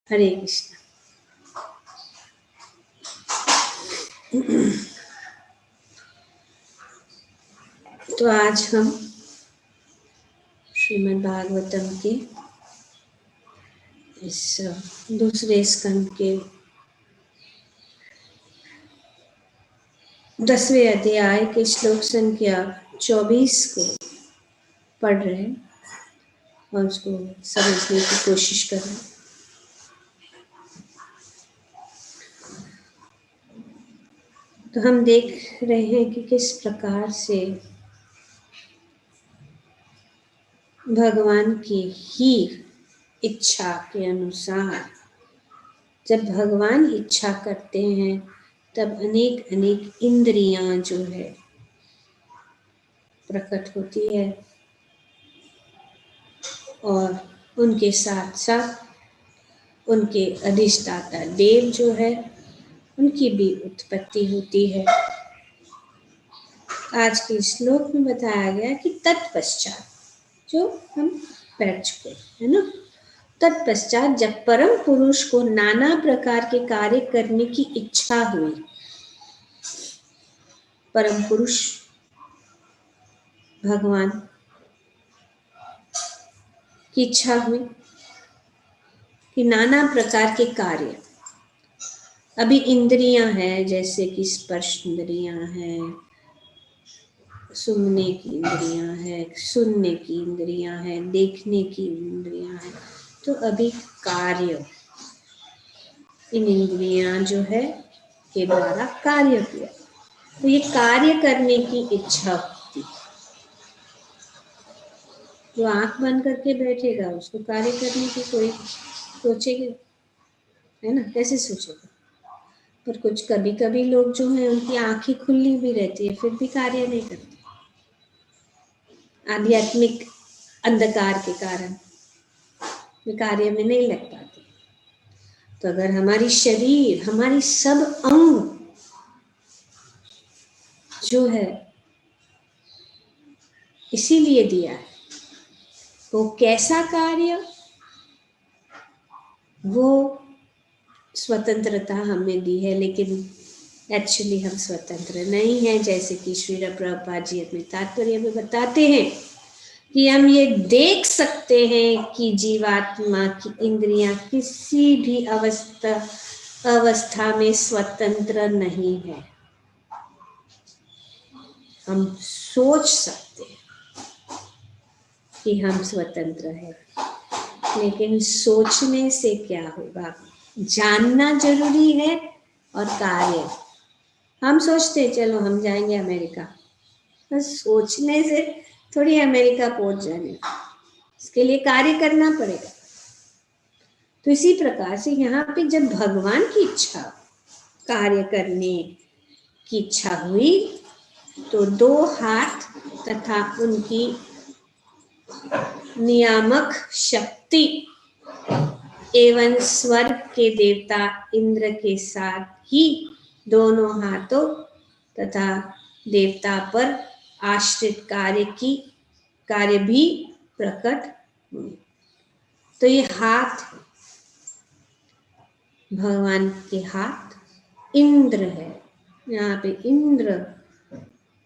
हरे कृष्ण। तो आज हम श्रीमद् भागवतम के इस दूसरे स्कंद के 10वें अध्याय के श्लोक संख्या 24 को पढ़ रहे हैं और उसको समझने की कोशिश कर रहे हैं। तो हम देख रहे हैं कि किस प्रकार से भगवान की ही इच्छा के अनुसार जब भगवान इच्छा करते हैं तब अनेक अनेक इंद्रियां जो है प्रकट होती है और उनके साथ साथ उनके अधिष्ठाता देव जो है उनकी भी उत्पत्ति होती है। आज के श्लोक में बताया गया कि तत्पश्चात, जो हम पढ़ चुके है ना, तत्पश्चात जब परम पुरुष को नाना प्रकार के कार्य करने की इच्छा हुई, परम पुरुष भगवान की इच्छा हुई कि नाना प्रकार के कार्य, अभी इंद्रियां हैं जैसे कि स्पर्श इंद्रियां हैं, सूंघने की इंद्रियां हैं, सुनने की इंद्रियां हैं, देखने की इंद्रियां हैं, तो अभी कार्य इन इंद्रियां जो है के द्वारा कार्य किया, तो ये कार्य करने की इच्छा होती। जो आंख बंद करके बैठेगा उसको कार्य करने की कोई सोचेगा, है ना, कैसे सोचेगा। पर कुछ कभी कभी लोग जो हैं उनकी आंखें खुली भी रहती है फिर भी कार्य नहीं करते, आध्यात्मिक अंधकार के कारण वे कार्य में नहीं लग पाते। तो अगर हमारी शरीर, हमारी सब अंग जो है इसीलिए दिया है, वो कैसा कार्य, वो स्वतंत्रता हमें दी है, लेकिन एक्चुअली हम स्वतंत्र नहीं हैं। जैसे कि श्री प्रभुपाद जी अपने तात्पर्य में बताते हैं कि हम ये देख सकते हैं कि जीवात्मा की इंद्रियां किसी भी अवस्था में स्वतंत्र नहीं है। हम सोच सकते हैं कि हम स्वतंत्र हैं, लेकिन सोचने से क्या होगा, जानना जरूरी है और कार्य। हम सोचते हैं चलो हम जाएंगे अमेरिका, बस सोचने से थोड़ी अमेरिका पहुंच जाने, इसके लिए कार्य करना पड़ेगा। तो इसी प्रकार से यहाँ पे जब भगवान की इच्छा, कार्य करने की इच्छा हुई, तो दो हाथ तथा उनकी नियामक शक्ति एवं स्वर्ग के देवता इंद्र के साथ ही दोनों हाथों तथा देवता पर आश्रित कार्य भी प्रकट हुए। तो ये हाथ, भगवान के हाथ इंद्र है, यहाँ पे इंद्र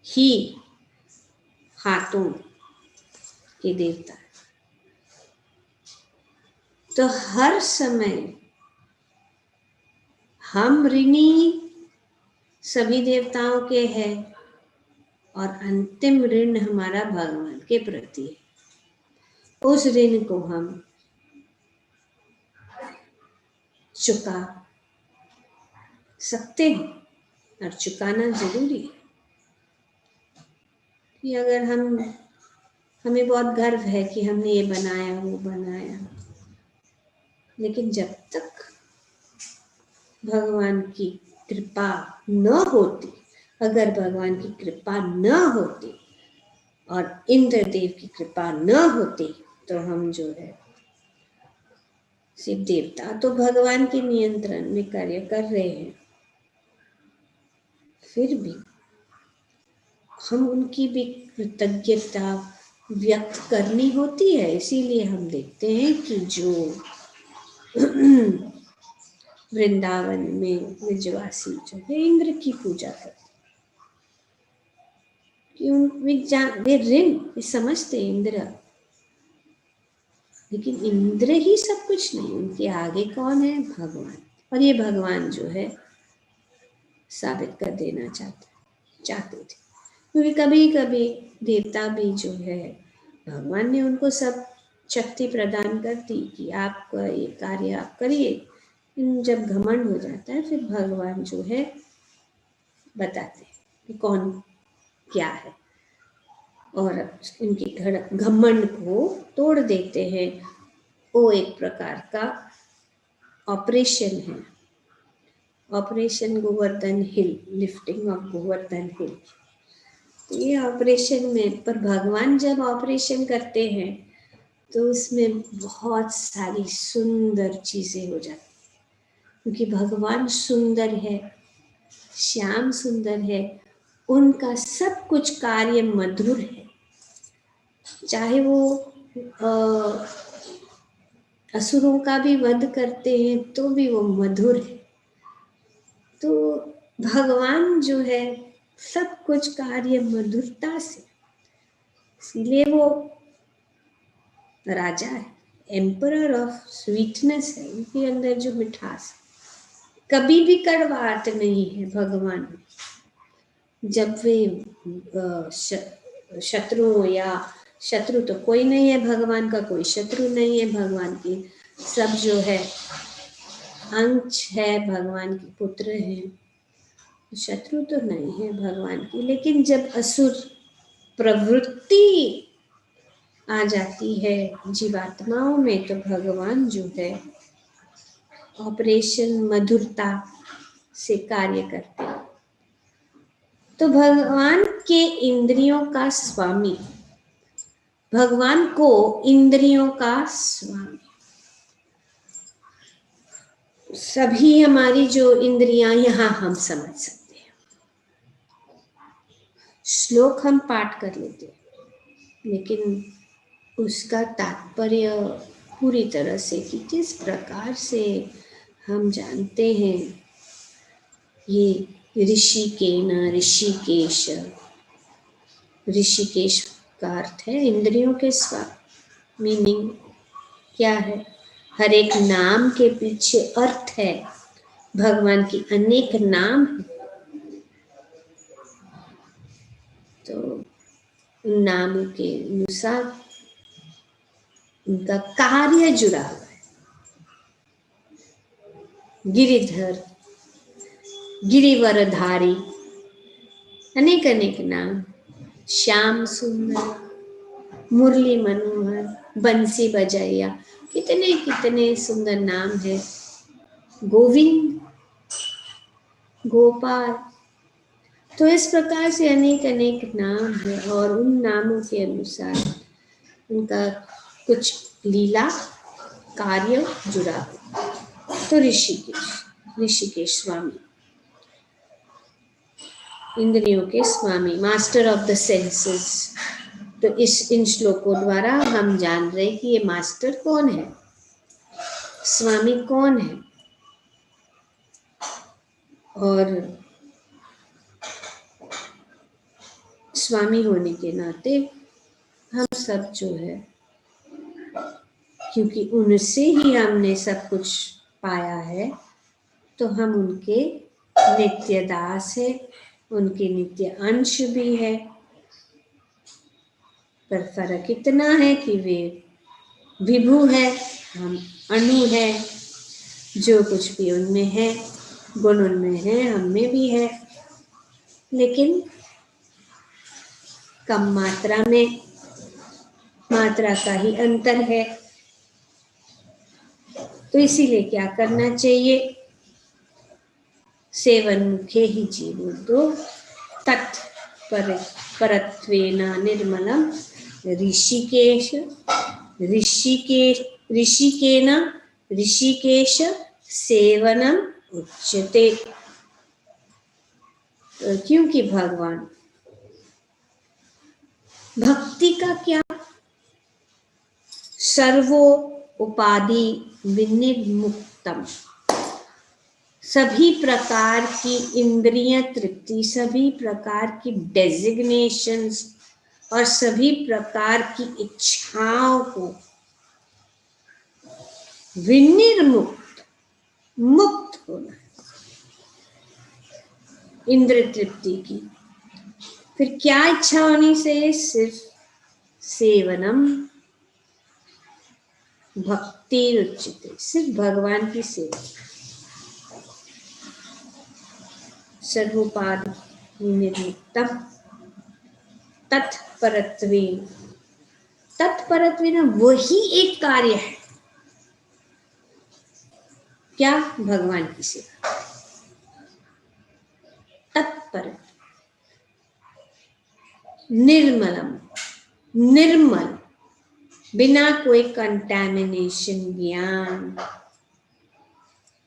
ही हाथों के देवता है। तो हर समय हम ऋणी सभी देवताओं के हैं और अंतिम ऋण हमारा भगवान के प्रति है। उस ऋण को हम चुका सकते हैं और चुकाना जरूरी है। कि अगर हमें बहुत गर्व है कि हमने ये बनाया वो बनाया, लेकिन जब तक भगवान की कृपा न होती, अगर भगवान की कृपा न होती और इंद्रदेव की कृपा न होती, तो हम जो है सिर्फ देवता तो भगवान के नियंत्रण में कार्य कर रहे हैं, फिर भी हम उनकी भी कृतज्ञता व्यक्त करनी होती है। इसीलिए हम देखते हैं कि जो वृंदावन में ब्रजवासी जो है इंद्र की पूजा करते, वे समझते इंद्र, लेकिन इंद्र ही सब कुछ नहीं, उनके आगे कौन है? भगवान। और ये भगवान जो है साबित कर देना चाहते थे, क्योंकि कभी कभी देवता भी जो है, भगवान ने उनको सब शक्ति प्रदान कर दी कि आपका ये कार्य आप करिए। जब घमंड हो जाता है फिर भगवान जो है बताते हैं कि कौन क्या है, और इनके घमंड को तोड़ देते हैं। वो एक प्रकार का ऑपरेशन है, operation Govardhan hill, lifting of Govardhan hill. ये ऑपरेशन में, पर भगवान जब ऑपरेशन करते हैं तो उसमें बहुत सारी सुंदर चीजें हो जाती, क्योंकि भगवान सुंदर है, श्याम सुंदर है, उनका सब कुछ कार्य मधुर है। चाहे वो असुरों का भी वध करते हैं तो भी वो मधुर है। तो भगवान जो है सब कुछ कार्य मधुरता से, इसीलिए वो राजा है, एम्परर ऑफ स्वीटनेस है, उनके अंदर जो मिठास है, कभी भी कड़वाहट नहीं है भगवान में। जब वे शत्रु, या शत्रु तो कोई नहीं है भगवान का, कोई शत्रु नहीं है भगवान की, सब जो है अंश है, भगवान के पुत्र हैं, शत्रु तो नहीं है भगवान की। लेकिन जब असुर प्रवृत्ति आ जाती है जीवात्माओं में, तो भगवान जो है ऑपरेशन मधुरता से कार्य करते हैं। तो भगवान के इंद्रियों का स्वामी, भगवान को इंद्रियों का स्वामी, सभी हमारी जो इंद्रियां यहाँ हम समझ सकते हैं, श्लोक हम पाठ कर लेते हैं, लेकिन उसका तात्पर्य पूरी तरह से कि किस प्रकार से हम जानते हैं। ये ऋषिकेन, ऋषिकेश, ऋषिकेश का अर्थ है इंद्रियों के स्वामी। मीनिंग क्या है? हर एक नाम के पीछे अर्थ है, भगवान की अनेक नाम है, तो उन नामों के अनुसार उनका कार्य जुड़ा हुआ है। गिरिधर, गिरिवरधारी, अनेक अनेक नाम, श्याम सुंदर, मुरली मनोहर, बंसी बजैया, कितने कितने सुंदर नाम है, गोविंद, गोपाल। तो इस प्रकार से अनेक अनेक नाम है, और उन नामों के अनुसार उनका कुछ लीला कार्य जुड़ा। तो ऋषिकेश स्वामी, इंद्रियों के स्वामी, मास्टर ऑफ द सेंसेस। तो इन श्लोकों द्वारा हम जान रहे कि ये मास्टर कौन है, स्वामी कौन है। और स्वामी होने के नाते हम सब जो है, क्योंकि उनसे ही हमने सब कुछ पाया है, तो हम उनके नित्य दास है, उनके नित्य अंश भी है। पर फर्क इतना है कि वे विभु है, हम अणु है। जो कुछ भी उनमें है, गुण उनमें है, हम में भी है, लेकिन कम मात्रा में, मात्रा का ही अंतर है। तो इसीलिए क्या करना चाहिए? सेवन मुखे ही जीवो तत्परत्वेन निर्मलम ऋषिकेश सेवनम उच्यते। क्योंकि भगवान भक्ति का क्या, सर्वो उपाधि विनिर्मुक्तम, सभी प्रकार की इंद्रिय तृप्ति, सभी प्रकार की डेजिग्नेशंस और सभी प्रकार की इच्छाओं को विनिर्मुक्त, मुक्त होना, इंद्र तृप्ति की। फिर क्या इच्छा होनी चाहिए? सिर्फ सेवनम भक्ति रुचिते, सिर्फ भगवान की सेवा। सर्वोपाधि निर्मुक्तम तत्परत्वेन, तत्परत्वेन वही एक कार्य है। क्या? भगवान की सेवा। तत्पर, निर्मलम, निर्मल, बिना कोई कंटैमिनेशन, ज्ञान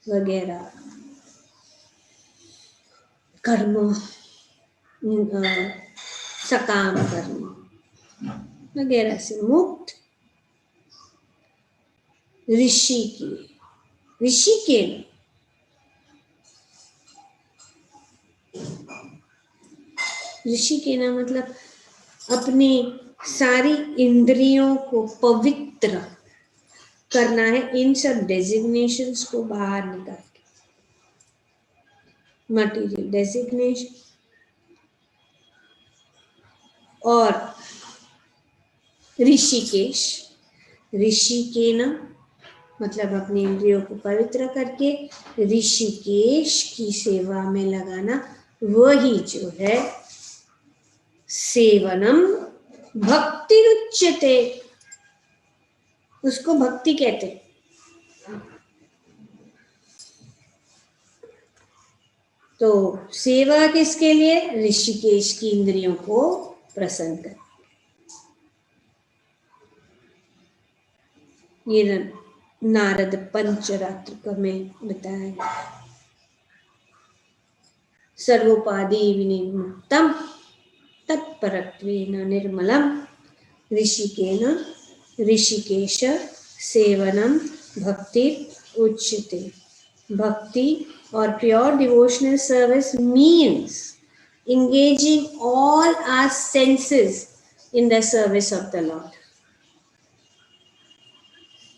वगैरह कर्म, सकाम कर्म वगैरह से मुक्त ऋषि की, ऋषि के ऋषि के ना मतलब अपनी सारी इंद्रियों को पवित्र करना है, इन सब डेजिग्नेशंस को बाहर निकाल के। मटीरियल डेजिग्नेशन और ऋषिकेश, ऋषिकेन मतलब अपनी इंद्रियों को पवित्र करके ऋषिकेश की सेवा में लगाना, वही जो है सेवनम भक्ति रुच्यते, उसको भक्ति कहते। तो सेवा किसके लिए? ऋषिकेश की इंद्रियों को प्रसन्न कर। ये नारद पंचरात्र में बताया गया। सर्वोपाधि विनिर्मुक्तम तत्परत्वेन निर्मलम ऋषिकेन ऋषिकेश सेवनम भक्ति उच्यते। भक्ति or pure devotional service means engaging all our senses in the service of the Lord,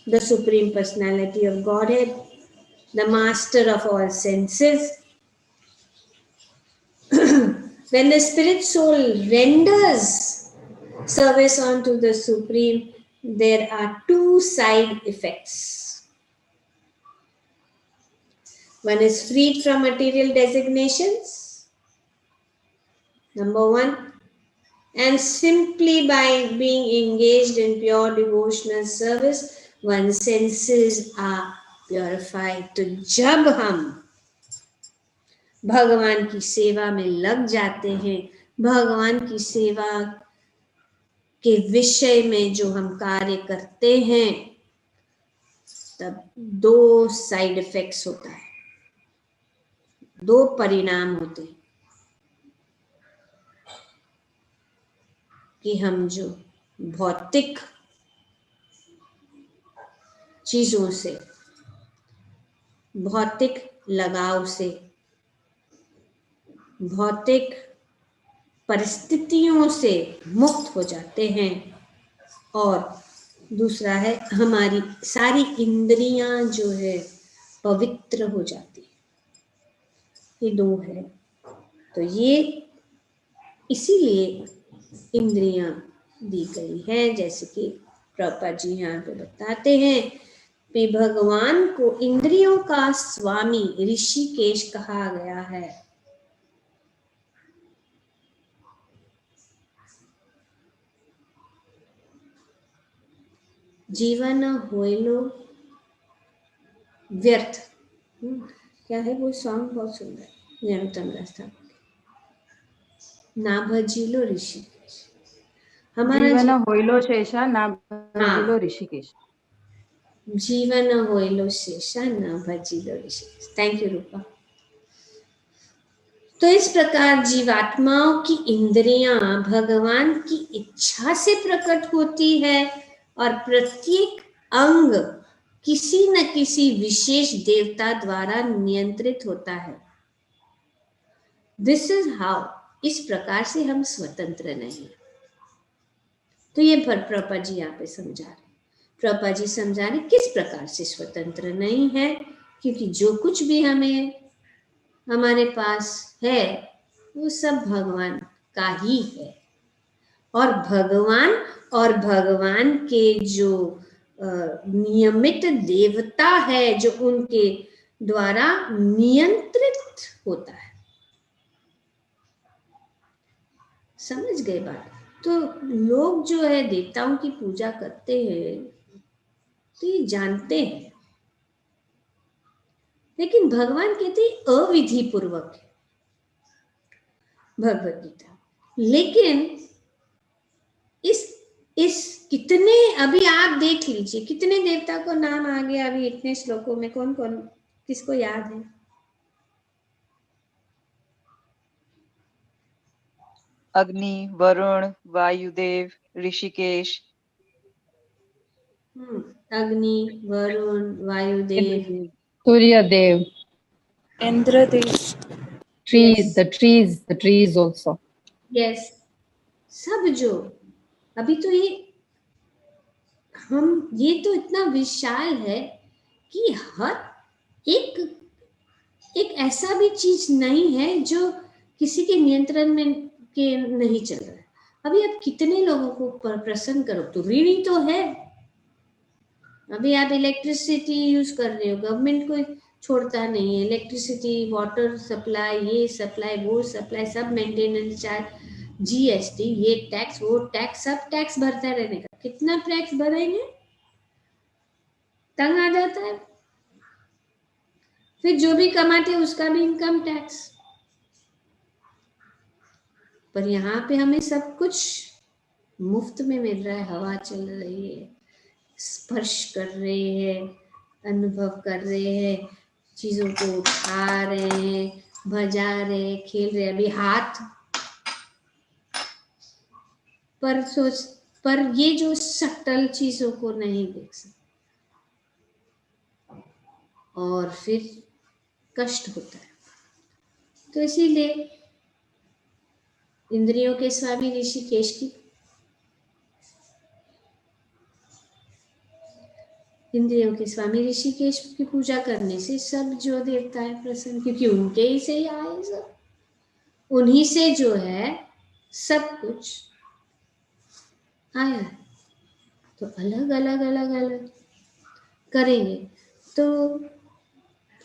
the Supreme Personality of Godhead, the Master of all senses. When the spirit soul renders service unto the Supreme, there are two side effects. One is freed from material designations, number one, and simply by being engaged in pure devotional service, one's senses are purified. तो जब हम भगवान की सेवा में लग जाते हैं, भगवान की सेवा के विषय में जो हम कार्य करते हैं, तब दो साइड इफेक्ट्स होता है, दो परिणाम होते हैं कि हम जो भौतिक चीजों से, भौतिक लगाव से, भौतिक परिस्थितियों से मुक्त हो जाते हैं, और दूसरा है हमारी सारी इंद्रियां जो है पवित्र हो जाती है। ये दो है। तो ये इसीलिए इंद्रियां दी गई है, जैसे कि प्रभुपाद जी यहाँ पे बताते हैं कि भगवान को इंद्रियों का स्वामी ऋषिकेश कहा गया है। जीवन होइलो व्यर्थ, क्या है वो सॉन्ग, बहुत सुंदर, निरंतम रास्ता, ना भजिलो ऋषिकेश, हमारा जीवन होइलो शेषा ना भजिलो ऋषिकेश, जीवन होइलो शेषा ना भजिलो ऋषिकेश। थैंक यू रूपा। तो इस प्रकार जीवात्माओं की इंद्रियां भगवान की इच्छा से प्रकट होती है, और प्रत्येक अंग किसी न किसी विशेष देवता द्वारा नियंत्रित होता है। दिस इज हाउ, इस प्रकार से हम स्वतंत्र नहीं हैं। तो ये प्रभुपाद जी यहाँ पे समझा रहे, प्रभुपाद जी समझा रहे किस प्रकार से स्वतंत्र नहीं है, क्योंकि जो कुछ भी हमें हमारे पास है वो सब भगवान का ही है। और भगवान के जो नियमित देवता है, जो उनके द्वारा नियंत्रित होता है। समझ गए बात? तो लोग जो है देवताओं की पूजा करते हैं तो ये जानते हैं, लेकिन भगवान कहते हैं अविधि पूर्वक है भगवत गीता। लेकिन इस कितने, अभी आप देख लीजिए कितने देवता को नाम आ गया अभी इतने श्लोकों में, कौन कौन, किसको याद है? अग्नि, वरुण, वायुदेव, ऋषिकेश, अग्नि, Varun, Vayudev, Suryadev, Indradev, trees, the trees also. Yes, सब जो अभी तो ये तो इतना विशाल है कि हर एक ऐसा भी चीज नहीं है जो किसी के नियंत्रण में के नहीं चल रहा है। अभी आप कितने लोगों को प्रसन्न करो तो ऋणी तो है। अभी आप इलेक्ट्रिसिटी यूज कर रहे हो, गवर्नमेंट को छोड़ता नहीं है, इलेक्ट्रिसिटी, वाटर सप्लाई, ये सप्लाई, वो सप्लाई, सब मेंटेनेंस चार्ज, जीएसटी, ये टैक्स, वो टैक्स, सब टैक्स भरता रहने का। कितना टैक्स भरेंगे, तंग आ जाता है। फिर जो भी कमाते हैं उसका भी इनकम टैक्स। पर यहाँ पे हमें सब कुछ मुफ्त में मिल रहा है, हवा चल रही है, स्पर्श कर रहे हैं, अनुभव कर रहे हैं, चीजों को उठा रहे हैं, बजा रहे हैं, खेल रहे हैं। अभी हाथ पर ये जो सटल चीजों को नहीं देख सकते और फिर कष्ट होता है। तो इसीलिए इंद्रियों के स्वामी ऋषिकेश की पूजा करने से सब जो देवता है प्रसन्न, क्योंकि उनके ही से ही आए सब, उन्हीं से जो है सब कुछ आया है। तो अलग अलग करेंगे तो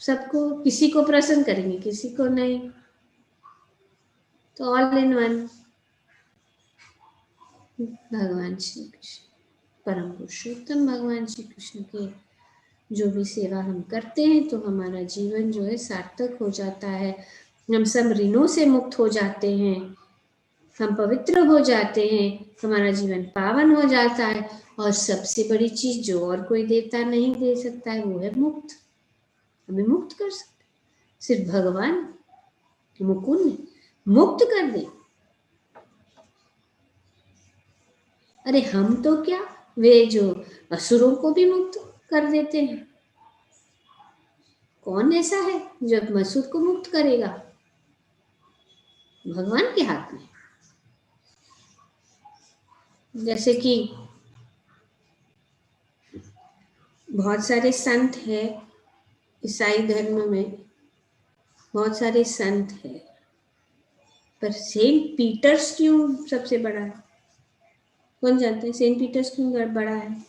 सबको, किसी को प्रसन्न करेंगे किसी को नहीं, तो ऑल इन वन भगवान श्री कृष्ण, परम पुरुषोत्तम भगवान श्री कृष्ण के जो भी सेवा हम करते हैं तो हमारा जीवन जो है सार्थक हो जाता है। हम सब ऋणों से मुक्त हो जाते हैं, हम पवित्र हो जाते हैं, हमारा जीवन पावन हो जाता है। और सबसे बड़ी चीज जो और कोई देवता नहीं दे सकता है वो है मुक्त। हमें मुक्त कर सकते सिर्फ भगवान, मुकुंद मुक्त कर दे। अरे हम तो क्या, वे जो असुरों को भी मुक्त कर देते हैं। कौन ऐसा है जो असुर को मुक्त करेगा? भगवान के हाथ में। जैसे कि बहुत सारे संत हैं ईसाई धर्म में, बहुत सारे संत हैं, पर सेंट पीटर्स क्यों सबसे बड़ा है? कौन जानते हैं सेंट पीटर्स क्यों बड़ा है?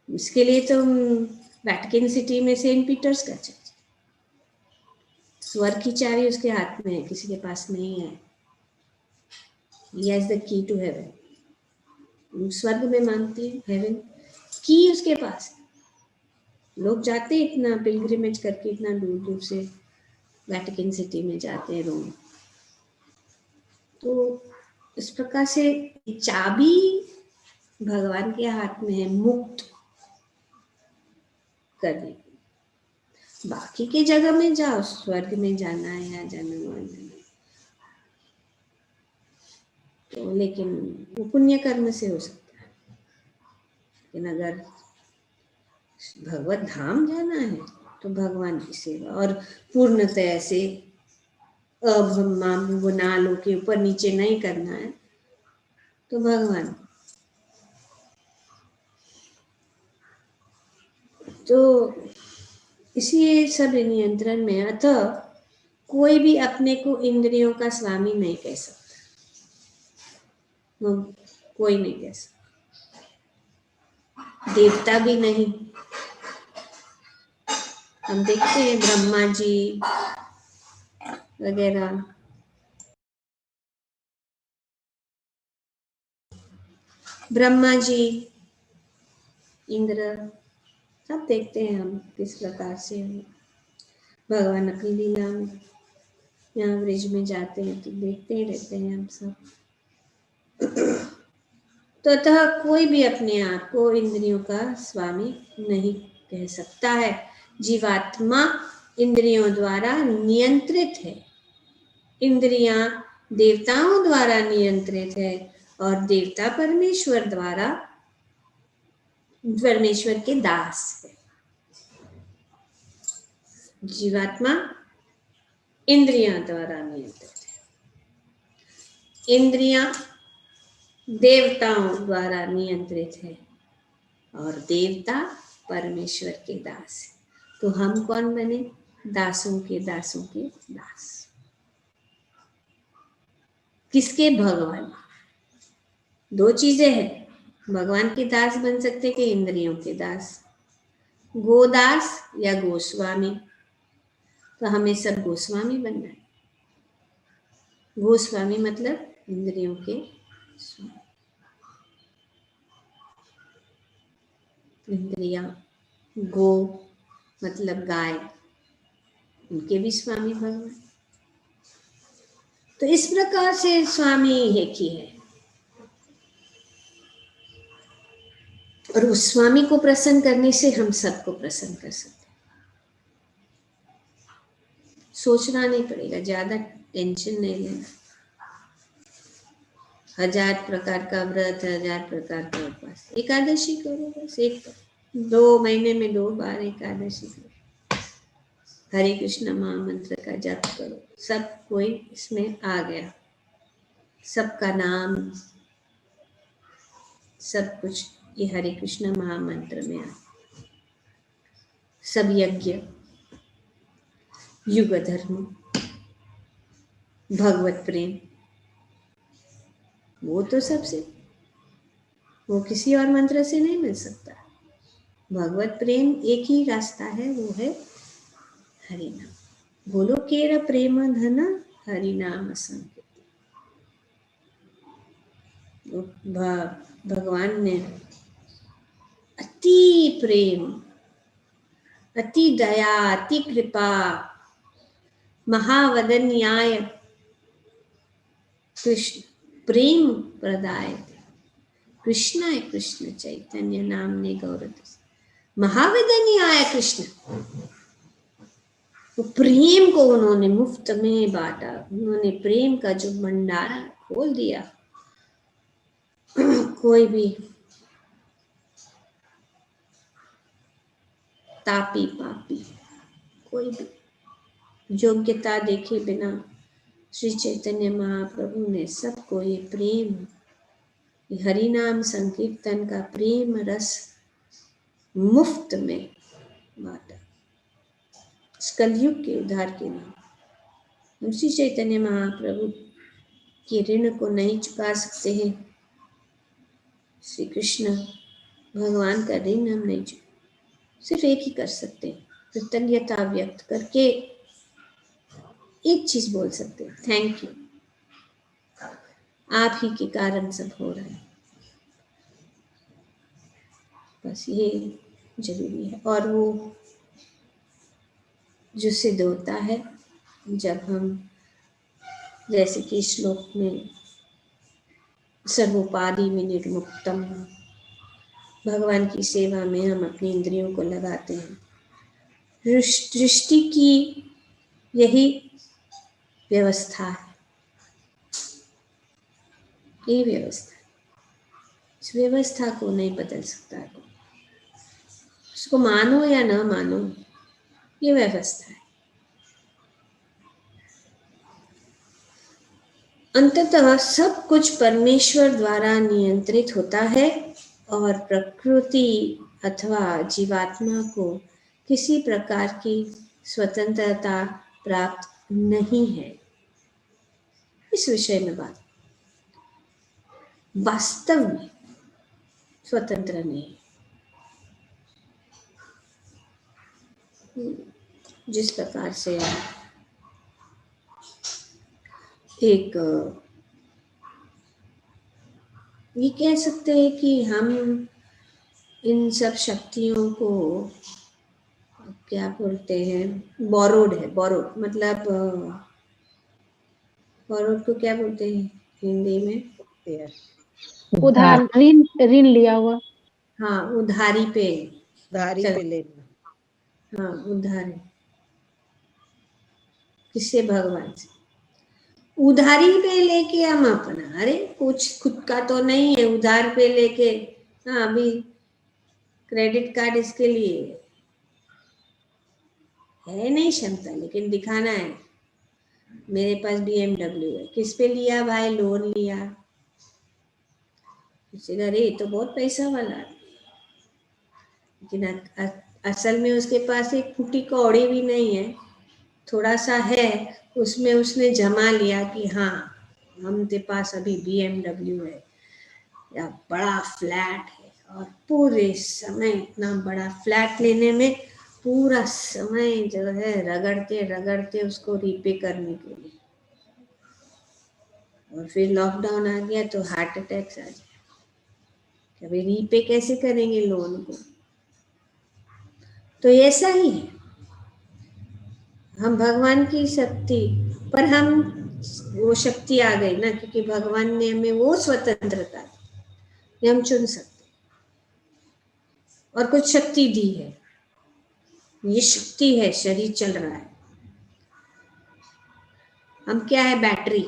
इसके लिए तो वैटिकन सिटी में सेंट पीटर्स का चर्च, स्वर्ग की चाबी उसके हाथ में है, किसी के पास नहीं है। He has the key to heaven। स्वर्ग में मानते हैं हेवन की उसके पास। लोग जाते हैं इतना पिलग्रिमेज करके, इतना दूर दूर से वैटिकन सिटी में जाते हैं, रोम। तो इस प्रकार से चाबी भगवान के हाथ में है मुक्त करने की। बाकी के जगह में जाओ, स्वर्ग में जाना है, यहाँ जाना, वहाँ जाना, तो लेकिन वो पुण्य कर्म से हो सकता है। लेकिन अगर भगवत धाम जाना है तो भगवान की सेवा, और पूर्णतः ऐसे अब्रह्मा गुनालों के ऊपर नीचे नहीं करना है तो भगवान। तो इसी सब नियंत्रण में, अतः कोई भी अपने को इंद्रियों का स्वामी नहीं कह सकता, कोई नहीं कह सकता, देवता भी नहीं। हम देखते हैं ब्रह्मा जी वगैरह, ब्रह्मा जी, इंद्र, सब देखते हैं हम किस प्रकार से भगवान अपनी लीला में यहाँ ब्रिज में जाते हैं तो देखते ही रहते हैं हम सब। तो अतः कोई भी अपने आप को इंद्रियों का स्वामी नहीं कह सकता है। जीवात्मा इंद्रियों द्वारा नियंत्रित है, इंद्रियां देवताओं द्वारा नियंत्रित है, और देवता परमेश्वर द्वारा, परमेश्वर के दास है। जीवात्मा इंद्रियां द्वारा नियंत्रित है, इंद्रियां देवताओं द्वारा नियंत्रित है, और देवता परमेश्वर के दास है। तो हम कौन बने? दासों के दास। किसके? भगवान। दो चीजें हैं, भगवान के दास बन सकते कि इंद्रियों के दास, गोदास या गोस्वामी। तो हमें सब गोस्वामी बनना है। गोस्वामी मतलब इंद्रियों के स्वामी। इंद्रिया, गो मतलब गाय, उनके भी स्वामी भगवान। तो इस प्रकार से स्वामी एक ही है, और उस स्वामी को प्रसन्न करने से हम सबको प्रसन्न कर सकते हैं। सोचना नहीं पड़ेगा, ज्यादा टेंशन नहीं लेना। 1000 प्रकार का व्रत, 1000 प्रकार का उपवास, एकादशी करो बस, 2 महीने में 2 बार एकादशी करो, हरे कृष्ण महामंत्र का जप करो। सब कोई इसमें आ गया, सबका नाम, सब कुछ ये हरे कृष्ण महामंत्र में आ। सब यज्ञ, युग धर्म, भगवत प्रेम, वो तो सबसे, वो किसी और मंत्र से नहीं मिल सकता। भगवत प्रेम एक ही रास्ता है, वो है हरि नाम। बोलो केर प्रेम धन हरि नाम संकीर्तन। भगवान ने अति प्रेम, अति दया, अति कृपा, महावदन्याय कृष्ण प्रेम प्रदाय कृष्णाय कृष्ण चैतन्य नामने गौरतस। महावदन्याय कृष्ण, तो प्रेम को उन्होंने मुफ्त में बांटा, उन्होंने प्रेम का जो भंडारा खोल दिया। कोई भी तापी पापी, कोई भी योग्यता देखे बिना श्री चैतन्य महाप्रभु ने सबको ये प्रेम, ये हरि नाम संकीर्तन का प्रेम रस मुफ्त में बांटा। इस कलयुग के उद्धार के लिए हम श्री चैतन्य महाप्रभु के ऋण को नहीं चुका सकते हैं। श्री कृष्ण भगवान का ऋण हम नहीं चुका, सिर्फ एक ही कर सकते हैं, कृतज्ञता व्यक्त करके एक चीज बोल सकते हैं, थैंक यू, आप ही के कारण सब हो रहा है। बस ये जरूरी है। और वो जो सिद्ध होता है जब हम, जैसे कि श्लोक में सर्वोपाधि में निर्मुक्तम, भगवान की सेवा में हम अपनी इंद्रियों को लगाते हैं। दृष्टि की यही व्यवस्था है, ये व्यवस्था, इस व्यवस्था को नहीं बदल सकता है। उसको मानो या ना मानो, ये व्यवस्था है। अंततः सब कुछ परमेश्वर द्वारा नियंत्रित होता है और प्रकृति अथवा जीवात्मा को किसी प्रकार की स्वतंत्रता प्राप्त नहीं है। इस विषय में बात वास्तव में स्वतंत्र नहीं। जिस प्रकार से एक ये कह सकते हैं कि हम इन सब शक्तियों को क्या बोलते हैं, बोरोड है। बोरोड मतलब बोरोड को क्या बोलते हैं हिंदी में? उधार, ऋण ऋण लिया हुआ। हाँ, उधारी पे उधारी पे लेना। हाँ, उधार है। किससे? भगवान से। उधारी पे लेके हम अपना, अरे कुछ खुद का तो नहीं है, उधार पे लेके। हाँ, अभी क्रेडिट कार्ड इसके लिए है नहीं क्षमता, लेकिन दिखाना है मेरे पास BMW है। किस पे लिया भाई? लोन लिया। अरे ये तो बहुत पैसा वाला है, लेकिन असल में उसके पास एक फूटी कौड़ी भी नहीं है, थोड़ा सा है, उसमें उसने जमा लिया कि हाँ हमके पास अभी BMW है या बड़ा फ्लैट है, और पूरे समय इतना बड़ा फ्लैट लेने में पूरा समय जो है रगड़ते रगड़ते उसको रीपे करने के लिए, और फिर लॉकडाउन आ गया तो हार्ट अटैक्स आ गया। कभी रीपे कैसे करेंगे लोन को? तो ऐसा ही है, हम भगवान की शक्ति पर हम वो शक्ति आ गई ना, क्योंकि भगवान ने हमें वो स्वतंत्रता दी, हम चुन सकते और कुछ शक्ति दी है। ये शक्ति है, शरीर चल रहा है। हम क्या है? बैटरी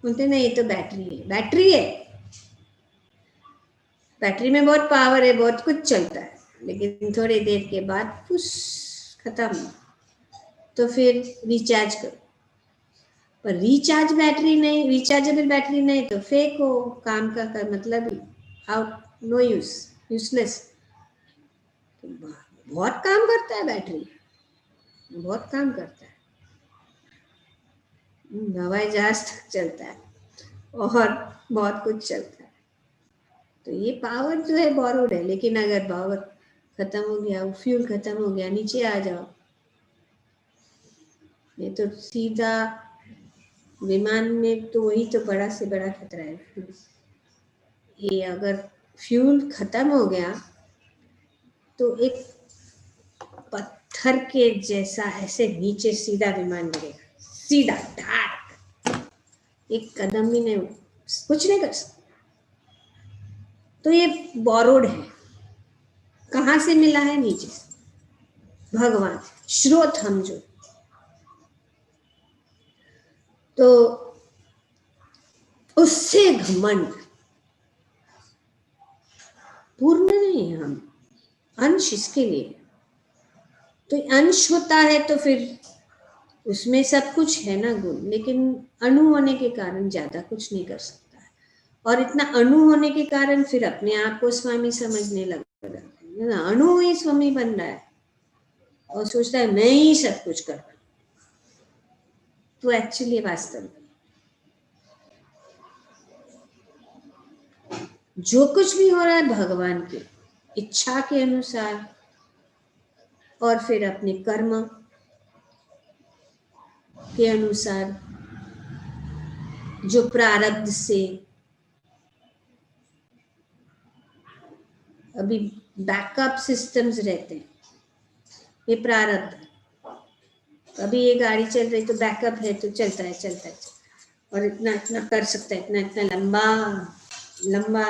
बोलते ना, ये तो बैटरी है। बैटरी है, बैटरी में बहुत पावर है, बहुत कुछ चलता है, लेकिन थोड़ी देर के बाद पुश खत्म, तो फिर रिचार्ज करो। पर रिचार्ज बैटरी नहीं, रिचार्जेबल बैटरी नहीं तो फेंको, काम का मतलब ही आउट, नो यूज, यूजलेस। बहुत काम करता है बैटरी, बहुत काम करता है, हवाई जहाज तक चलता है और बहुत कुछ चलता है। तो ये पावर जो है बोरोड है, लेकिन अगर पावर खत्म हो गया, फ्यूल खत्म हो गया, नीचे आ जाओ। ये तो सीधा विमान में तो वही तो बड़ा से बड़ा खतरा है। ये अगर फ्यूल खत्म हो गया तो एक पत्थर के जैसा ऐसे नीचे सीधा विमान गिरेगा, सीधा ढाक, एक कदम भी नहीं, कुछ नहीं कर सकता। तो ये बोरोड है। कहाँ से मिला है? नीचे से, भगवान स्रोत हम जो। तो उससे घमंड पूर्ण नहीं है, हम अंश इसके लिए। तो अंश होता है तो फिर उसमें सब कुछ है ना गुण, लेकिन अणु होने के कारण ज्यादा कुछ नहीं कर सकता है। और इतना अणु होने के कारण फिर अपने आप को स्वामी समझने लगा है ना, अणु ही स्वामी बन रहा है और सोचता है मैं ही सब कुछ कर रहा हूं। तो एक्चुअली वास्तव में जो कुछ भी हो रहा है भगवान की इच्छा के अनुसार, और फिर अपने कर्म के अनुसार, जो प्रारब्ध से अभी बैकअप सिस्टम्स रहते हैं, ये प्रारब्ध है। अभी ये गाड़ी चल रही तो बैकअप है तो चलता है चलता है, और इतना इतना कर सकता है, इतना इतना लंबा लंबा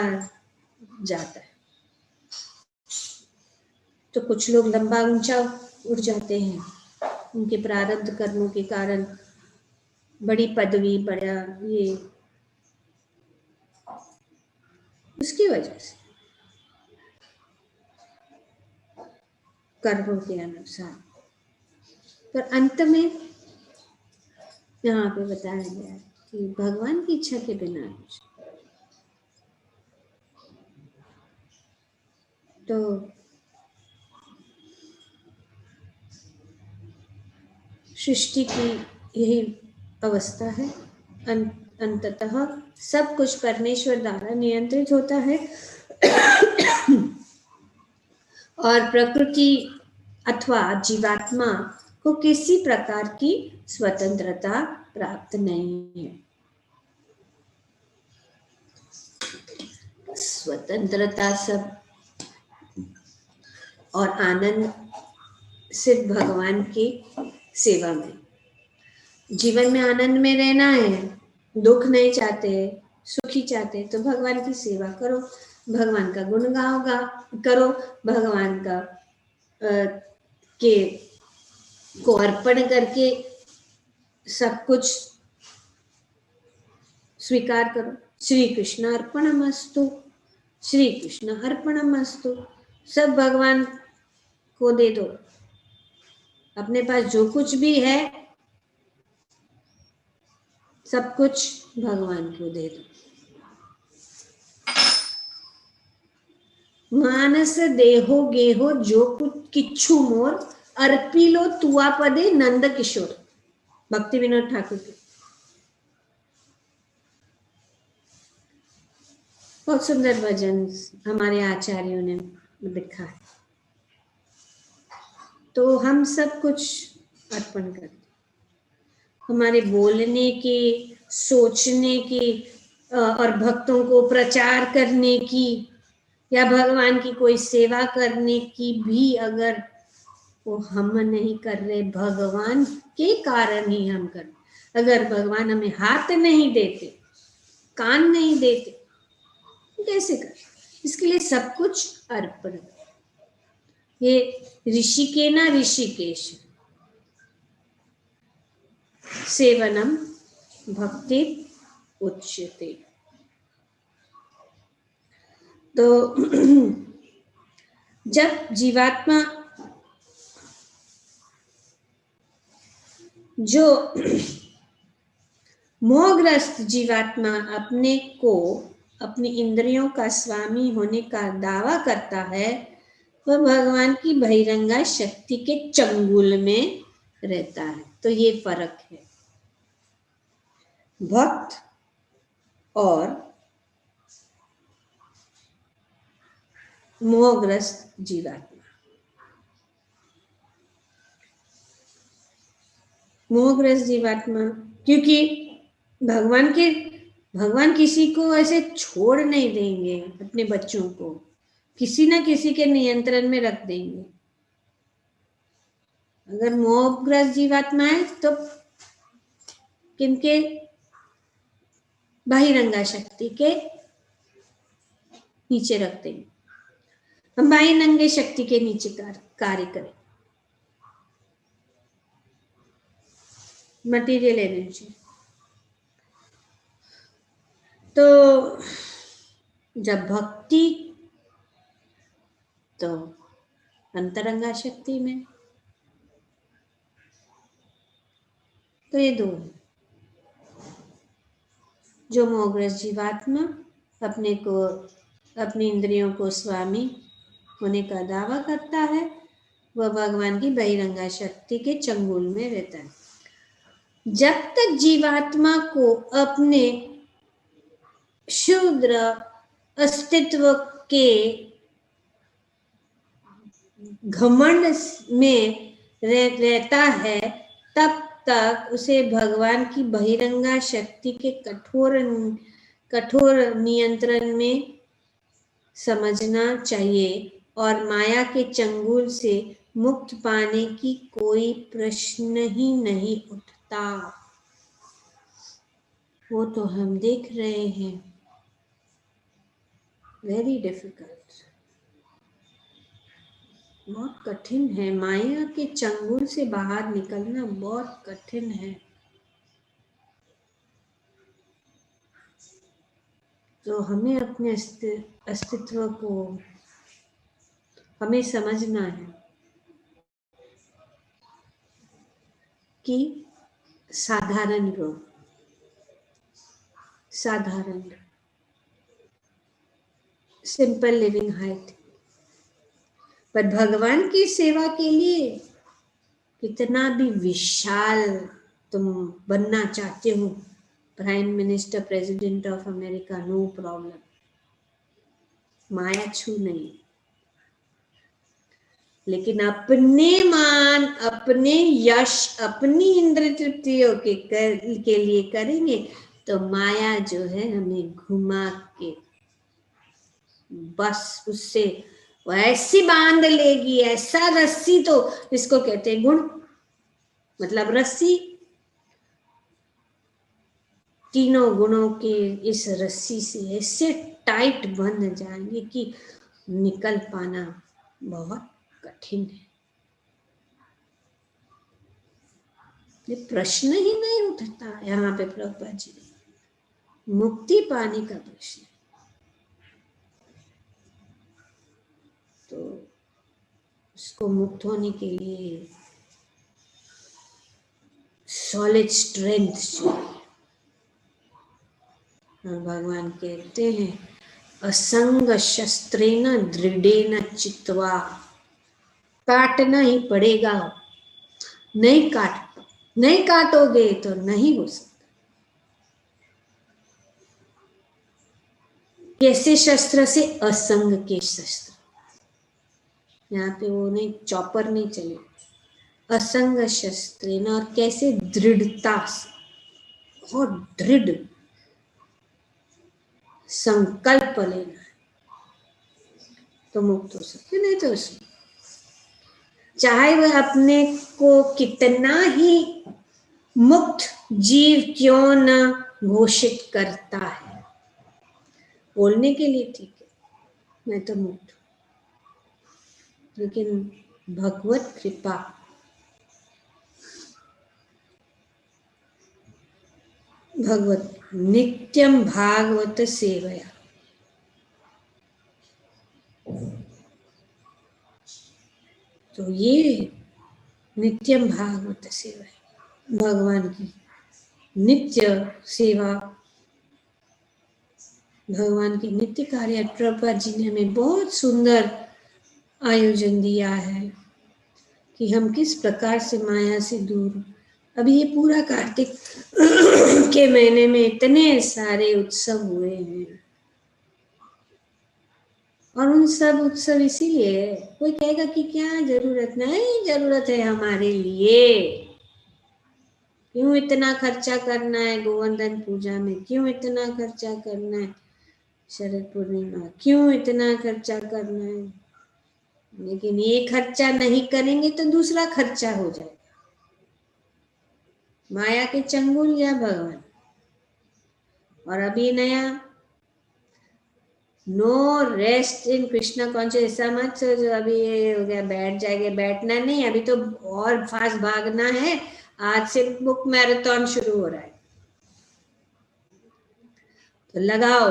जाता है। तो कुछ लोग लंबा ऊंचा उड़ जाते हैं, उनके प्रारब्ध कर्मों के कारण बड़ी पदवी, बड़ा ये, उसकी वजह से। कर्मों के अनुसार। पर अंत में यहाँ पे बताया गया है कि भगवान की इच्छा के बिना कुछ। तो सृष्टि की यही अवस्था है। अंततः सब कुछ परमेश्वर द्वारा नियंत्रित होता है और प्रकृति अथवा जीवात्मा को किसी प्रकार की स्वतंत्रता प्राप्त नहीं है। स्वतंत्रता सब और आनंद सिर्फ भगवान की सेवा में। जीवन में आनंद में रहना है, दुख नहीं चाहते, सुखी चाहते, तो भगवान की सेवा करो, भगवान का गुण गाओ करो, भगवान का के को अर्पण करके सब कुछ स्वीकार करो। श्री कृष्ण अर्पणमस्तु, श्री कृष्ण अर्पणमस्तु, सब भगवान को दे दो। अपने पास जो कुछ भी है सब कुछ भगवान को दे दो। मानस देहो गेहो जो कुछ किच्छु मोर, अर्पिलो तुआ पदे नंद किशोर। भक्ति विनोद ठाकुर के बहुत सुंदर भजन हमारे आचार्यों ने लिखा है। तो हम सब कुछ अर्पण करते, हमारे बोलने की, सोचने की और भक्तों को प्रचार करने की या भगवान की कोई सेवा करने की भी अगर वो हम नहीं कर रहे, भगवान के कारण ही हम कर। अगर भगवान हमें हाथ नहीं देते, कान नहीं देते, कैसे कर? इसके लिए सब कुछ अर्पण। ये ऋषिकेना ऋषिकेश सेवनम भक्ति उच्यते। तो जब जीवात्मा जो मोहग्रस्त जीवात्मा अपने को अपनी इंद्रियों का स्वामी होने का दावा करता है, वह भगवान की बहिरंगा शक्ति के चंगुल में रहता है। तो ये फर्क है भक्त और मोहग्रस्त जीवात्मा। मोहग्रस्त जीवात्मा, क्योंकि भगवान किसी को ऐसे छोड़ नहीं देंगे, अपने बच्चों को किसी ना किसी के नियंत्रण में रख देंगे। अगर मोहग्रस्त जीवात्मा है तो किनके? बहिरंगा शक्ति के नीचे रख देंगे। हम बहिरंगे शक्ति के नीचे कार्य करें, मटेरियल एनर्जी। तो जब भक्ति तो अंतरंगा शक्ति में, तो ये दो, जो मोहग्रस्त जीवात्मा अपने को अपनी इंद्रियों को स्वामी होने का दावा करता है, वह भगवान की बहिरंगा शक्ति के चंगुल में रहता है। जब तक जीवात्मा को अपने शूद्र अस्तित्व के घमंड में रहता है, तब तक उसे भगवान की बहिरंगा शक्ति के कठोर नियंत्रण में समझना चाहिए और माया के चंगुल से मुक्त पाने की कोई प्रश्न ही नहीं उठता। वो तो हम देख रहे हैं, वेरी डिफिकल्ट, बहुत कठिन है। माया के चंगुल से बाहर निकलना बहुत कठिन है। तो हमें अपने अस्तित्व को हमें समझना है। कि साधारण रहो, साधारण, सिंपल लिविंग हाइट। पर भगवान की सेवा के लिए कितना भी विशाल तुम बनना चाहते हो, prime minister, president of America, no problem, माया छू नहीं। लेकिन अपने मान, अपने यश, अपनी इंद्र तृप्तियों के लिए करेंगे तो माया जो है हमें घुमा के बस उससे वो ऐसी बांध लेगी, ऐसा रस्सी, तो इसको कहते हैं गुण, मतलब रस्सी। तीनों गुणों के इस रस्सी से ऐसे टाइट बंध जाएंगे कि निकल पाना बहुत कठिन है। ये प्रश्न ही नहीं उठता यहाँ पे प्रभुपाद जी, मुक्ति पाने का प्रश्न। तो उसको मुक्त होने के लिए सॉलिड स्ट्रेंथ चाहिए। भगवान कहते हैं असंग शस्त्रेण दृढ़ेन चित्वा, काटना ही पड़ेगा, नहीं काटोगे तो नहीं हो सकता। कैसे शस्त्र से? असंग के शस्त्र। यहाँ पे वो नहीं, चॉपर नहीं चले, असंग शस्त्रेण। और कैसे? दृढ़ता से, बहुत दृढ़ संकल्प लेना तो मुक्त हो सकते, नहीं तो उसमें चाहे वह अपने को कितना ही मुक्त जीव क्यों न घोषित करता है, बोलने के लिए ठीक है, मैं तो मुक्त हूं, लेकिन भगवत कृपा, भगवत नित्यम भागवत सेवया, तो ये नित्यम भागवत सेवा है, भगवान की नित्य सेवा, भगवान के नित्य कार्य। प्रभुपाद जी ने हमें बहुत सुंदर आयोजन दिया है कि हम किस प्रकार से माया से दूर। अभी ये पूरा कार्तिक के महीने में इतने सारे उत्सव हुए हैं, और उन सब उत्सव इसीलिए, कोई कहेगा कि क्या जरूरत, नहीं जरूरत है हमारे लिए। क्यों इतना खर्चा करना है गोवर्धन पूजा में, क्यों इतना खर्चा करना है शरद पूर्णिमा, क्यों इतना खर्चा करना है? लेकिन ये खर्चा नहीं करेंगे तो दूसरा खर्चा हो जाएगा, माया के चंगुल या भगवान। और अभी नया no rest in Krishna conscious, ऐसा मत सोचो अभी ये हो गया बैठ जाएंगे, बैठना नहीं, अभी तो और फास्ट भागना है। आज से बुक मैराथन शुरू हो रहा है, तो लगाओ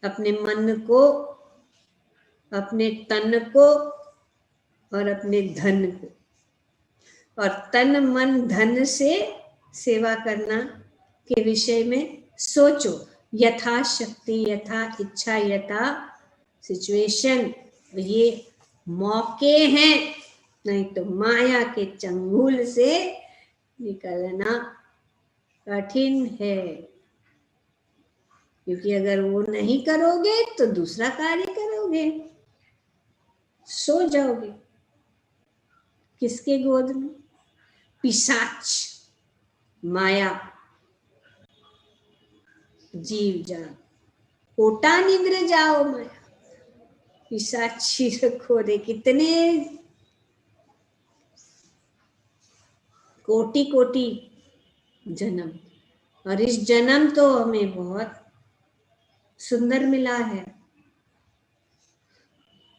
अपने मन को, अपने तन को और अपने धन को, और तन मन धन से सेवा करना के विषय में सोचो, यथा शक्ति, यथा इच्छा, यथा सिचुएशन। ये मौके हैं, नहीं तो माया के चंगुल से निकलना कठिन है, क्योंकि अगर वो नहीं करोगे तो दूसरा कार्य करोगे, सो जाओगे किसके गोद में? पिशाच, माया, जीव जान, कोटा निद्र जाओ माया, पिशाची रखो रे। कितने कोटि कोटि जन्म, और इस जन्म तो हमें बहुत सुंदर मिला है,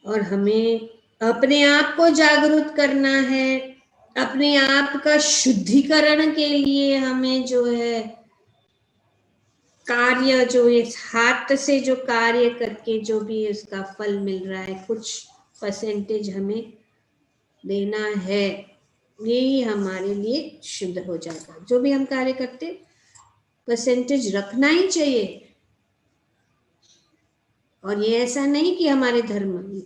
और हमें अपने आप को जागरूक करना है, अपने आप का शुद्धिकरण के लिए हमें जो है कार्य, जो इस हाथ से जो कार्य करके जो भी उसका फल मिल रहा है, कुछ परसेंटेज हमें देना है, यही हमारे लिए शुद्ध हो जाएगा। जो भी हम कार्य करते परसेंटेज रखना ही चाहिए। और ये ऐसा नहीं कि हमारे धर्म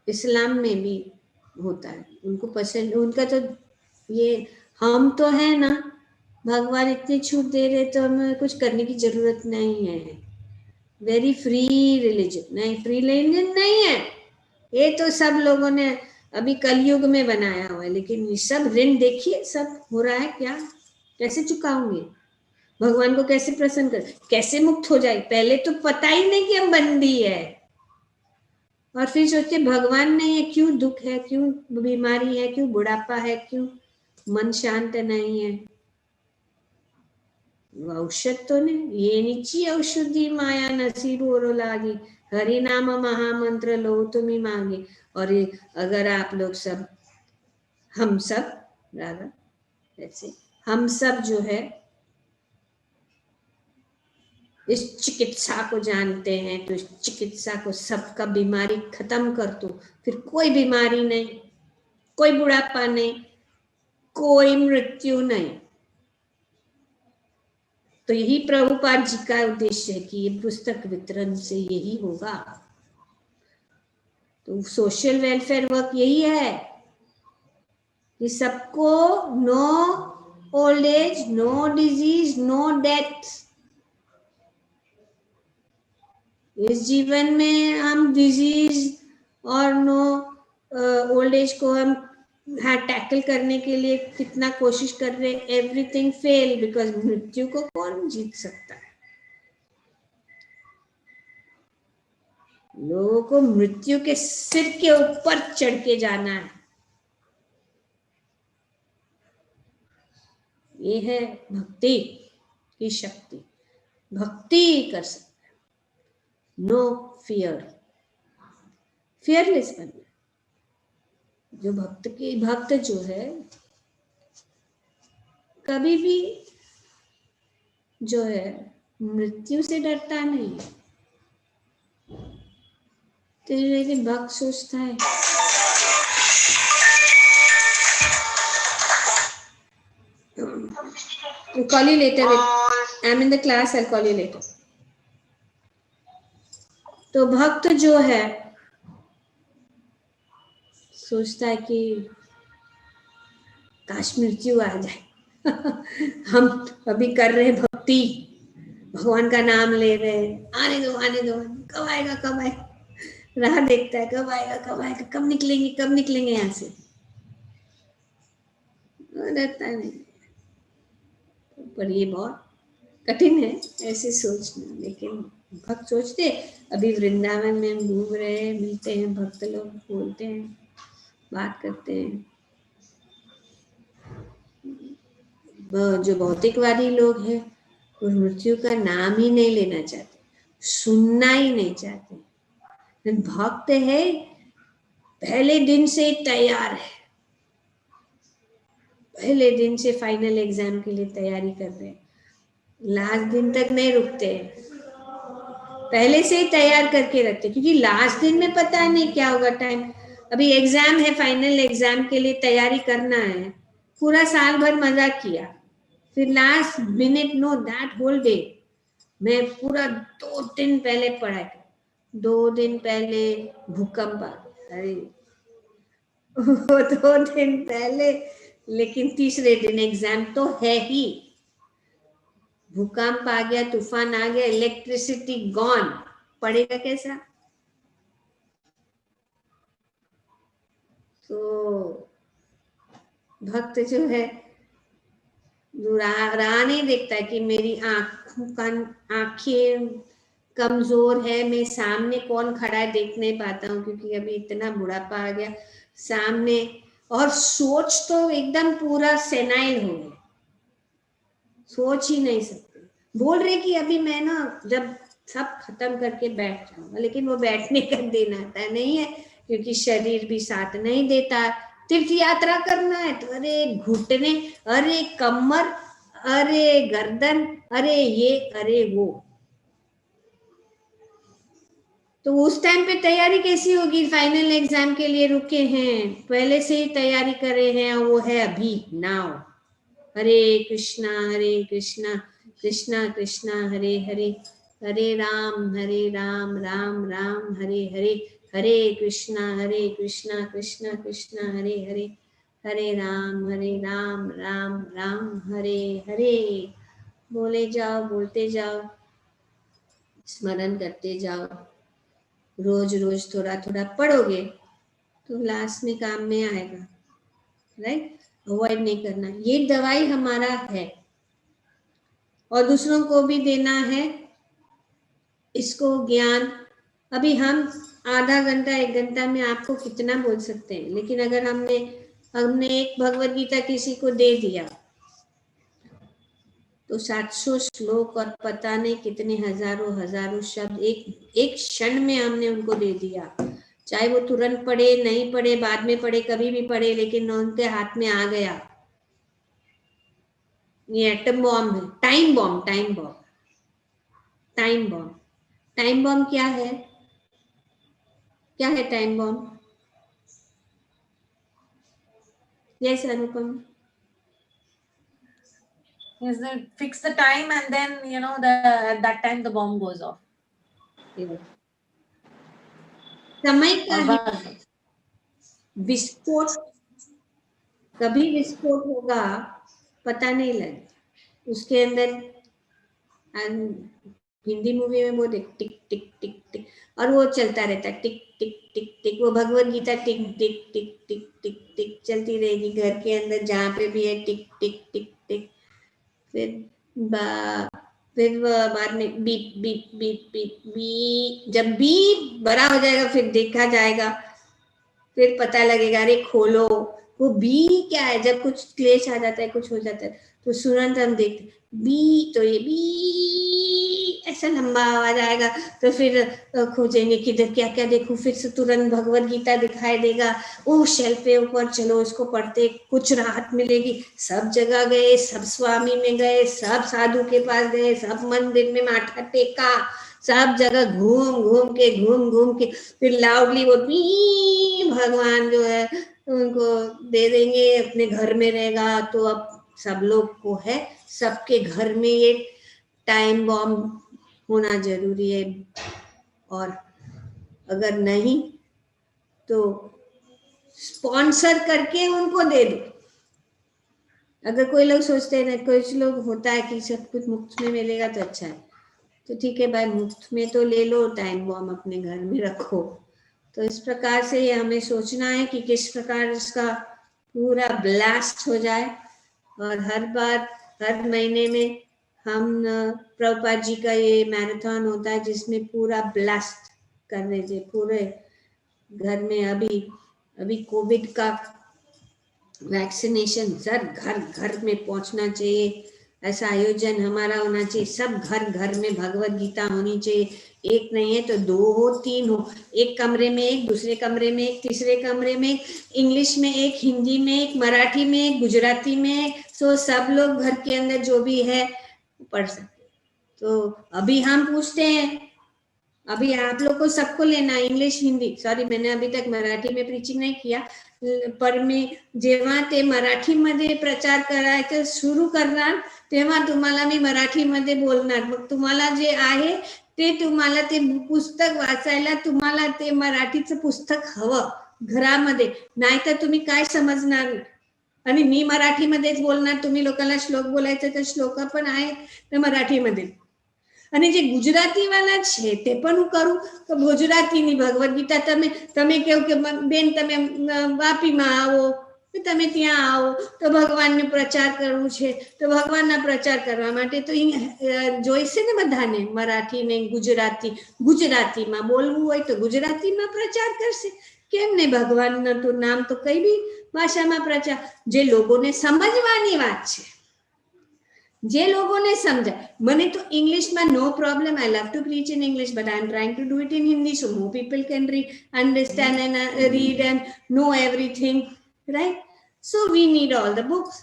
इस्लाम में भी होता है, उनको परसेंट, उनका तो ये, हम तो है ना, भगवान इतनी छूट दे रहे तो हमें कुछ करने की जरूरत नहीं है। वेरी फ्री रिलीजन, नहीं फ्री रिलीजन नहीं है ये, तो सब लोगों ने अभी कलयुग में बनाया हुआ है। लेकिन ये सब ऋण देखिए सब हो रहा है, क्या कैसे चुकाओगे, भगवान को कैसे प्रसन्न कर, कैसे मुक्त हो जाए। पहले तो पता ही नहीं कि हम बंदी है, और फिर सोचते भगवान नहीं है, क्यों दुख है, क्यों बीमारी है, क्यों बुढ़ापा है, क्यों मन शांत नहीं है। औषध तो नहीं, ये नीची औषधि माया नसीब और लागी, हरि नाम महामंत्र लो तुम्हें मांगे। और अगर आप लोग सब, हम सब राधा ऐसे, हम सब जो है इस चिकित्सा को जानते हैं, तो इस चिकित्सा को सबका बीमारी खत्म कर दो, फिर कोई बीमारी नहीं, कोई बुढ़ापा नहीं, कोई मृत्यु नहीं। तो यही प्रभुपाद जी का उद्देश्य है कि ये पुस्तक वितरण से यही होगा। तो सोशल वेलफेयर वर्क यही है कि सबको no old age, no disease, no death. इस जीवन में हम डिजीज और नो ओल्ड एज को हम टैकल करने के लिए कितना कोशिश कर रहे हैं, एवरीथिंग फेल, बिकॉज मृत्यु को कौन जीत सकता है। लोगों को मृत्यु के सिर के ऊपर चढ़ के जाना है, ये है भक्ति की शक्ति। भक्ति कर सकता है, नो फियर, फियरलेस बनना। जो भक्त जो है कभी भी जो है मृत्यु से डरता नहीं। तो लेकिन भक्त सोचता है call you later, I'm in the class, I'll call you later। तो भक्त जो है सोचता है कि काश मृत्यु आ जाए हम अभी कर रहे भक्ति, भगवान का नाम ले रहे, आने दो आने दो, कब आएगा कब आएगा, राह देखता है कब आएगा कब आएगा, कब निकलेंगे यहाँ से, डरता नहीं। पर ये बहुत कठिन है ऐसे सोचना। लेकिन भक्त सोचते, अभी वृंदावन में हम घूम रहे हैं, मिलते हैं भक्त लोग, बोलते हैं, बात करते हैं। जो भौतिकवादी लोग हैं वो मृत्यु का नाम ही नहीं लेना चाहते, सुनना ही नहीं चाहते। भक्त है पहले दिन से तैयार है, पहले दिन से फाइनल एग्जाम के लिए तैयारी कर रहे हैं, लास्ट दिन तक नहीं रुकते हैं, पहले से ही तैयार करके रखते, क्योंकि लास्ट दिन में पता नहीं क्या होगा। टाइम अभी एग्जाम है, फाइनल एग्जाम के लिए तैयारी करना है, पूरा साल भर मजा किया, फिर last minute know that whole day मैं पूरा 2 दिन पहले पढ़ाई कर, 2 दिन पहले भूकंप आ गया, अरे 2 दिन पहले, लेकिन तीसरे दिन एग्जाम तो है ही, भूकंप आ गया, तूफान आ गया, इलेक्ट्रिसिटी गॉन, पड़ेगा कैसा। तो भक्त जो है राह नहीं देखता है कि मेरी आंखें कमजोर है, मैं सामने कौन खड़ा है देख नहीं पाता हूँ, क्योंकि अभी इतना बुढ़ापा आ गया सामने, और सोच तो एकदम पूरा सेनाइल हो गया, सोच ही नहीं सकते। बोल रहे कि अभी मैं ना जब सब खत्म करके बैठ जाऊंगा, लेकिन वो बैठने का दिन आता नहीं है, क्योंकि शरीर भी साथ नहीं देता। तीर्थ यात्रा करना है तो अरे घुटने, अरे कमर, अरे गर्दन, अरे ये अरे वो, तो उस टाइम पे तैयारी कैसी होगी? फाइनल एग्जाम के लिए रुके हैं, पहले से ही तैयारी कर रहे हैं, वो है अभी नाउ। हरे कृष्णा कृष्णा कृष्णा हरे हरे, हरे राम राम राम हरे हरे, हरे कृष्णा कृष्णा कृष्णा हरे हरे, हरे राम राम राम हरे हरे। बोले जाओ, बोलते जाओ, स्मरण करते जाओ। रोज रोज थोड़ा थोड़ा पढ़ोगे तो लास्ट में काम में आएगा, राइट? अवॉइड नहीं करना। ये दवाई हमारा है और दूसरों को भी देना है इसको ज्ञान। अभी हम आधा घंटा 1 घंटा में आपको कितना बोल सकते हैं, लेकिन अगर हमने एक भगवत गीता किसी को दे दिया तो 700 श्लोक और पता नहीं कितने हजारों शब्द एक क्षण में हमने उनको दे दिया। चाहे वो तुरंत पढ़े, नहीं पढ़े, बाद में पढ़े, कभी भी पढ़े, लेकिन उनके हाथ में आ गया। ये एटम बॉम्ब है, टाइम बॉम्ब। टाइम बॉम्ब क्या है? क्या है time bomb? Yes Anupam. Yes, they fix the time and then at that time the bomb goes off. समय का और ही बस विस्फोट, कभी विस्फोट होगा पता नहीं लगे। उसके अंदर हिंदी मूवी में वो देख टिक टिक टिक टिक और वो चलता रहता है, टिक टिक टिक टिक। वो भगवत गीता टिक टिक टिक टिक टिक टिक चलती रहेगी घर के अंदर, जहाँ पे भी है टिक टिक टिक टिक। फिर बाद में beep beep beep beep beep, जब बीप बड़ा हो जाएगा फिर देखा जाएगा, फिर पता लगेगा अरे खोलो। वो बी क्या है? जब कुछ क्लेश आ जाता है, कुछ हो जाता है तो तुरंत हम देखते बी, तो ये बी ऐसा लंबा आवाज आएगा, तो फिर खोजेंगे किधर क्या क्या देखूं, फिर से तुरंत भगवत गीता दिखाई देगा, वो शेल्फ पे ऊपर, चलो उसको पढ़ते कुछ राहत मिलेगी। सब जगह गए, सब स्वामी में गए, सब साधु के पास गए, सब मंदिर में माथा टेका, सब जगह घूम घूम के फिर लाउडली वो भगवान जो है उनको दे देंगे, अपने घर में रहेगा। तो अब सब लोग को है, सबके घर में ये टाइम बॉम्ब होना जरूरी है। और अगर नहीं तो स्पॉन्सर करके उनको दे दो। अगर कोई लोग सोचते हैं ना, कुछ लोग होता है कि सब कुछ मुफ्त में मिलेगा तो अच्छा है, तो ठीक है भाई, मुफ्त में तो ले लो, टाइम बॉम्ब अपने घर में रखो। तो इस प्रकार से ये हमें सोचना है कि किस प्रकार इसका पूरा ब्लास्ट हो जाए। और हर बार, हर महीने में हम प्रभुपाद जी का ये मैराथन होता है जिसमें पूरा ब्लास्ट करने से पूरे घर में। अभी कोविड का वैक्सीनेशन सर घर घर में पहुंचना चाहिए, ऐसा आयोजन हमारा होना चाहिए। सब घर घर में भगवत गीता होनी चाहिए, एक नहीं है तो 2 हो, 3 हो, एक कमरे में एक, दूसरे कमरे में एक, तीसरे कमरे में एक, इंग्लिश में एक, हिंदी में एक, मराठी में एक, गुजराती में एक, सो सब लोग घर के अंदर जो भी है पढ़ सकते। तो अभी हम पूछते हैं, अभी आप लोग को सबको लेना इंग्लिश हिंदी, सॉरी मैंने अभी तक मराठी में प्रीचिंग नहीं किया, पर मी जेव्हा ते मराठीमध्ये प्रचार करायचं सुरू करणार तेव्हा तुम्हाला मी मराठीमध्ये बोलणार। मग तुम्हाला जे आहे ते तुम्हाला ते पुस्तक वाचायला तुम्हाला ते मराठीचं पुस्तक हवं घरामध्ये, नाहीतर तुम्ही काय समजणार। आणि मी मराठीमध्येच बोलणार, तुम्ही लोकांना श्लोक बोलायचं तर श्लोक पण आहे तर मराठीमध्ये, અને જે ગુજરાતી વાળા છે તે પણ હું કરું તો ગુજરાતીની ભગવદ ગીતા તમે કહો કે બેન તમે વાપીમાં આવો, તમે ત્યાં આવો તો ભગવાનનો પ્રચાર કરવું છે, તો ભગવાનના પ્રચાર કરવા માટે તો જોઈશે ને બધાને મરાઠી ને ગુજરાતી, ગુજરાતીમાં બોલવું હોય તો ગુજરાતીમાં પ્રચાર કરશે, કેમ ને ભગવાનનું તો નામ તો કઈ બી ભાષામાં પ્રચાર, જે લોકોને સમજવાની વાત છે, જે લોકોને સમજાય। મને તો ઇંગ્લિશમાં no problem, I love to preach in English, but I am trying to do it in Hindi so more people can understand and read and know everything, right? So we need all the books.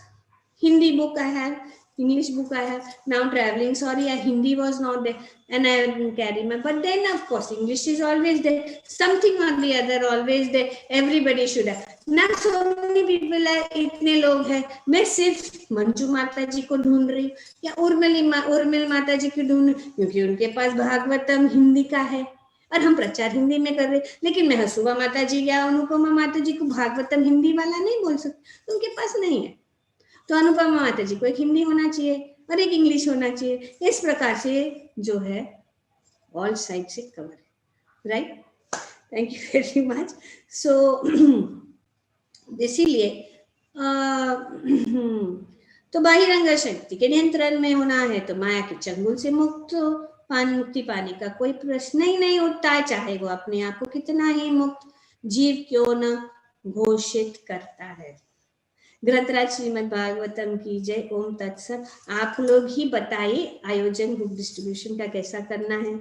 Hindi book I have, English book I have now traveling. Sorry, Hindi was not there, and I didn't carry my. But then, of course, English is always there. Something or the other always there. Everybody should have. Now so many people are, इतने लोग हैं. मैं सिर्फ मंजू माता जी को ढूंढ रही हूँ या उर्मिल माता जी को ढूंढ, क्योंकि उनके पास भागवतम हिंदी का है और हम प्रचार हिंदी में कर रहे. लेकिन मैं हसुआ माता जी या अनुपमा माता जी को भागवतम हिंदी वाला नहीं बोल सकती, उनके पास नहीं है. तो अनुपमा माता जी को एक हिंदी होना चाहिए और एक इंग्लिश होना चाहिए. इस प्रकार से जो है ऑल साइड से कवर है. Right, thank you very much. So इसीलिए तो बाहिरंग शक्ति के नियंत्रण में होना है तो माया के चंगुल से मुक्त मुक्ति पाने का कोई प्रश्न ही नहीं उठता है, चाहे वो अपने आप को कितना ही मुक्त जीव क्यों न घोषित करता है. ग्रंथराज श्रीमद् भागवतम की जय. ओम तत्सत. आप लोग ही बताइए आयोजन बुक डिस्ट्रीब्यूशन का कैसा करना है.